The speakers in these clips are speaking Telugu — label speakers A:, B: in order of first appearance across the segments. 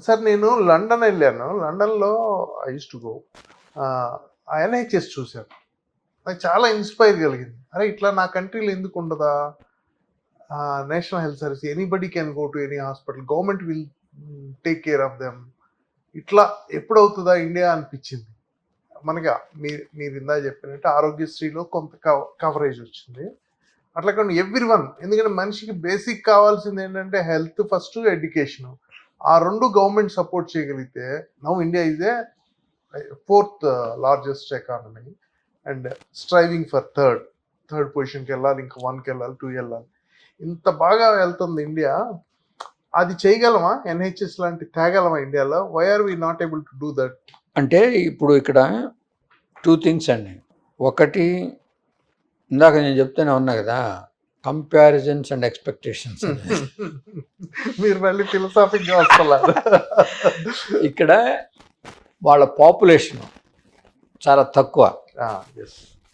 A: సార్ నేను లండన్ వెళ్ళాను. లండన్‌లో I used to go. NHS చూశాను. నాకు చాలా ఇన్‌స్పైర్ కలిగింది. అరే! ఇట్లా నా కంట్రీలో ఎందుకు ఉండదా? National health service anybody can go to any hospital. Government will take care of them. ఇట్లా ఎప్పుడవుతుందా ఇండియా అనిపించింది. మనకి మీరు ఇందాక చెప్పినట్టు ఆరోగ్యశ్రీలో కొంత కవరేజ్ వచ్చింది. అట్లా కాకుండా ఎవ్రీవన్, ఎందుకంటే మనిషికి బేసిక్ కావాల్సింది ఏంటంటే హెల్త్ ఫస్ట్, ఎడ్యుకేషన్. ఆ రెండు గవర్నమెంట్ సపోర్ట్ చేయగలిగితే now India is a 4th largest economy and striving for third పొజిషన్కి వెళ్ళాలి, ఇంకా 1కి వెళ్ళాలి, 2 వెళ్ళాలి. ఇంత బాగా వెళ్తుంది ఇండియా. అది చేయగలమా? ఎన్హెచ్ఎస్ లాంటి తేగలమా ఇండియాలో? Why are we not able to do that?
B: అంటే ఇప్పుడు ఇక్కడ 2 థింగ్స్ అండి. ఒకటి ఇందాక నేను చెప్తూనే ఉన్నా కదా, కంపారిజన్స్ అండ్ ఎక్స్పెక్టేషన్స్.
A: మీరు మళ్ళీ ఫిలసాఫిక్గా వస్తున్నారు.
B: ఇక్కడ వాళ్ళ పాపులేషన్ చాలా తక్కువ.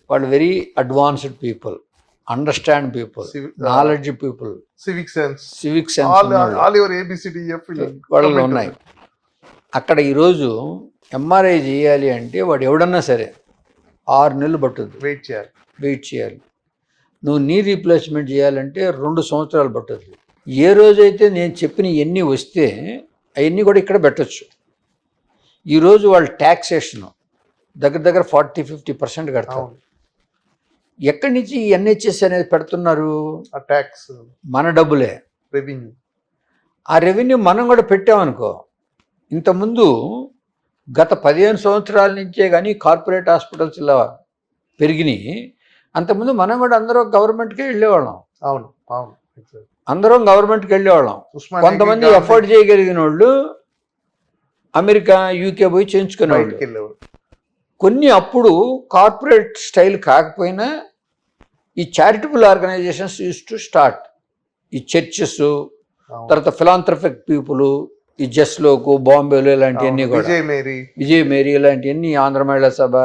B: వాళ్ళు very advanced people, understand people, knowledge people,
A: civic sense
B: వాళ్ళు ఉన్నాయి. అక్కడ ఈరోజు ఎంఆర్ఐ చేయాలి అంటే వాడు ఎవడన్నా సరే 6 నెలలు పట్టుద్ది, వెయిట్ చేయాలి. నువ్వు నీ రీప్లేస్మెంట్ చేయాలంటే 2 సంవత్సరాలు పట్టుద్ది. ఏ రోజైతే నేను చెప్పిన ఎన్ని వస్తే అవన్నీ కూడా ఇక్కడ పెట్టచ్చు. ఈరోజు వాళ్ళు ట్యాక్సేషన్ దగ్గర 40-50% కడతారు. ఎక్కడి నుంచి ఈ ఎన్హెచ్ఎస్ అనేది పెడుతున్నారు?
A: ట్యాక్స్
B: మన డబ్బులే,
A: రెవెన్యూ.
B: ఆ రెవెన్యూ మనం కూడా పెట్టామనుకో. ఇంతకుముందు గత 15 సంవత్సరాల నుంచే కానీ కార్పొరేట్ హాస్పిటల్స్ ఇలా పెరిగినాయి. అంతకుముందు మనం కూడా అందరూ గవర్నమెంట్కే వెళ్ళేవాళ్ళం.
A: అవును,
B: అందరం గవర్నమెంట్కి వెళ్ళేవాళ్ళం. కొంతమంది అఫోర్డ్ చేయగలిగిన వాళ్ళు అమెరికా, యూకే పోయి చేయించుకునేవాళ్ళు. కొన్ని అప్పుడు కార్పొరేట్ స్టైల్ కాకపోయినా ఈ charitable organisations use to start. ఈ చర్చెస్, తర్వాత ఫిలాంథ్రఫిక్ పీపుల్, ఈ జస్లోకు, బాంబేలో ఇలాంటివన్నీ కూడా, విజయ్ మేరీ ఇలాంటివన్నీ, ఆంధ్ర మహిళా సభ,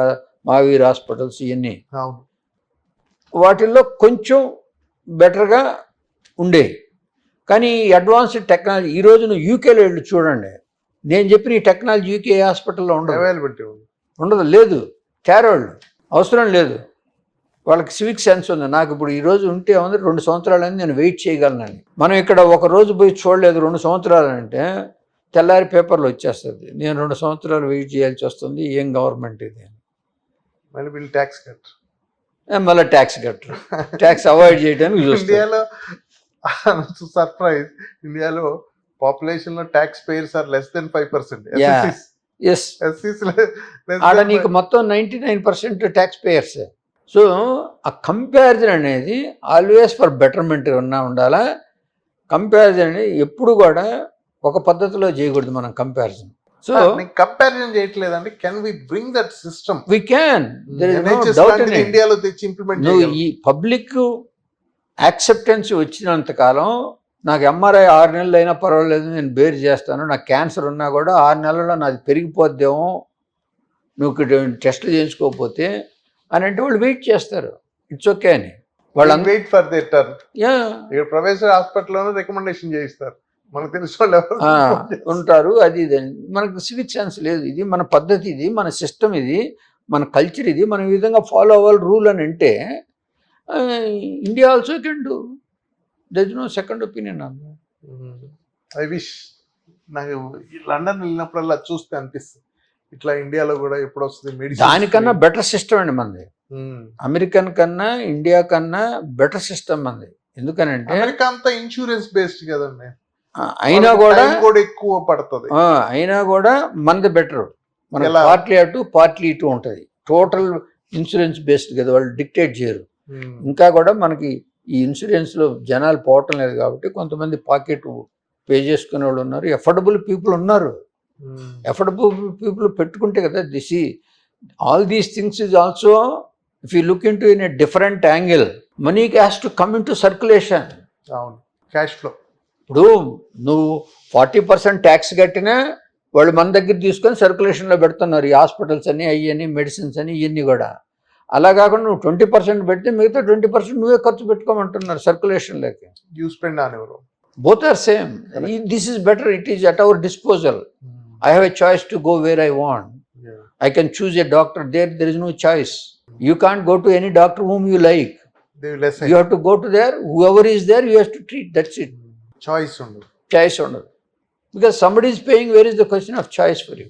B: మావీర్ హాస్పిటల్స్, ఇవన్నీ వాటిల్లో కొంచెం బెటర్గా ఉండేవి. కానీ అడ్వాన్స్డ్ టెక్నాలజీ ఈరోజు నువ్వు యూకేలో వెళ్ళి చూడండి, నేను చెప్పిన ఈ టెక్నాలజీ యూకే హాస్పిటల్లో ఉండదు, లేదు. తేరోళ్ళు అవసరం లేదు. వాళ్ళకి సివిక్ సెన్స్ ఉంది. నాకు ఇప్పుడు ఈరోజు ఉంటే ఉంది 2 సంవత్సరాలని నేను వెయిట్ చేయగలనని. మనం ఇక్కడ ఒక రోజు పోయి చూడలేదు 2 సంవత్సరాలు అంటే తెల్లారి పేపర్లో వచ్చేస్తుంది, నేను 2 సంవత్సరాలు వెయిట్ చేయాల్సి వస్తుంది, ఏం గవర్నమెంట్ ఇది అని.
A: మళ్ళీ ట్యాక్స్
B: కట్టరు. ట్యాక్స్ అవాయిడ్ చేయడానికి
A: ఇండియాలో సర్ప్రైజ్, ఇండియాలో పాపులేషన్ లో tax payers are less than 5%.
B: ఆడ నీకు మొత్తం 99% ట్యాక్స్ పేయర్స్. సో ఆ కంపారిజన్ అనేది ఆల్వేస్ ఫర్ బెటర్మెంట్ ఉండాలా. కంపారిజన్ అనేది ఎప్పుడు కూడా ఒక పద్ధతిలో చేయకూడదు. మనం కంపారిజన్
A: కంపారిజన్ చేయట్లేదండి. Can we bring that system?
B: We can. There is no doubt in it.
A: ఇండియాలో తెచ్చి ఇంప్లిమెంట్
B: నువ్వు ఈ పబ్లిక్ యాక్సెప్టెన్స్ వచ్చినంత కాలం నాకు ఎంఆర్ఐ 6 నెలలు అయినా పర్వాలేదు, నేను బేర్ చేస్తాను. నాకు క్యాన్సర్ ఉన్నా కూడా 6 నెలల్లో నాది పెరిగిపోద్దేమో నువ్వు టెస్టులు చేయించుకోకపోతే అని అంటే వాళ్ళు వెయిట్ చేస్తారు. ఇట్స్ ఓకే అని
A: వాళ్ళు wait for the turn. Professor హాస్పిటల్లోనే రికమెండేషన్ చేయిస్తారు, మనకు తెలిసిన వాళ్ళు
B: ఉంటారు. అది మనకు సివిక్ సెన్స్ లేదు. ఇది మన పద్ధతి, ఇది మన సిస్టమ్, ఇది మన కల్చర్, ఇది మనం ఈ విధంగా ఫాలో అవ్వాలి రూల్ అని అంటే India also can do. There is no second opinion on that.
A: I wish నాకు లండన్ వెళ్ళినప్పుడల్లా చూస్తే అనిపిస్తుంది ఇట్లా ఇండియాలో కూడా ఎప్పుడు వస్తుంది మెడిసిన్.
B: దానికన్నా బెటర్ సిస్టమ్ అండి మనది. అమెరికన్ కన్నా ఇండియా కన్నా బెటర్ సిస్టమ్ మనది. ఎందుకనంటే
A: అమెరికా అంతా ఇన్సూరెన్స్ బేస్డ్ కదండి,
B: అయినా కూడా
A: ఎక్కువ పడుతుంది.
B: అయినా కూడా మనది బెటర్. మన పార్ట్లీ అటు పార్ట్లీ ఇటు ఉంటుంది. టోటల్ ఇన్సూరెన్స్ బేస్డ్ కదా, వాళ్ళు డిక్టేట్ చేయరు. ఇంకా కూడా మనకి ఈ ఇన్సూరెన్స్లో జనాలు పోవటం లేదు కాబట్టి కొంతమంది పాకెట్ పే చేసుకునే వాళ్ళు ఉన్నారు, ఎఫర్డబుల్ పీపుల్ ఉన్నారు. ఎఫర్డబుల్ పీపుల్ పెట్టుకుంటే కదా all these things is also if you look in to in a different angle, money has to come in to circulation.
A: అవును, క్యాష్ ఫ్లో.
B: ఇప్పుడు నువ్వు 40% ట్యాక్స్ కట్టినా వాళ్ళు మన దగ్గర తీసుకొని సర్క్యులేషన్లో పెడుతున్నారు. ఈ హాస్పిటల్స్ అని, అయ్యని, మెడిసిన్స్ అని, ఇవన్నీ కూడా. అలా కాకుండా నువ్వు 20% పెడితే మిగతా 20% నువ్వే ఖర్చు పెట్టుకోమంటున్నారు సర్క్యులేషన్లోకి.
A: యూ స్పెండ్ ఆన్ ఎవరు
B: Both are same. This is better. It is at our disposal. I have a choice to go where I want.
A: Yeah.
B: I can choose a doctor. There is no choice. You can't go to any doctor whom you like.
A: They will assign.
B: You have to go to there. Whoever is there, you have to treat. That's it.
A: Choice ఉండదు.
B: Choice ఉండదు. Because somebody is paying, where is the question of choice for you?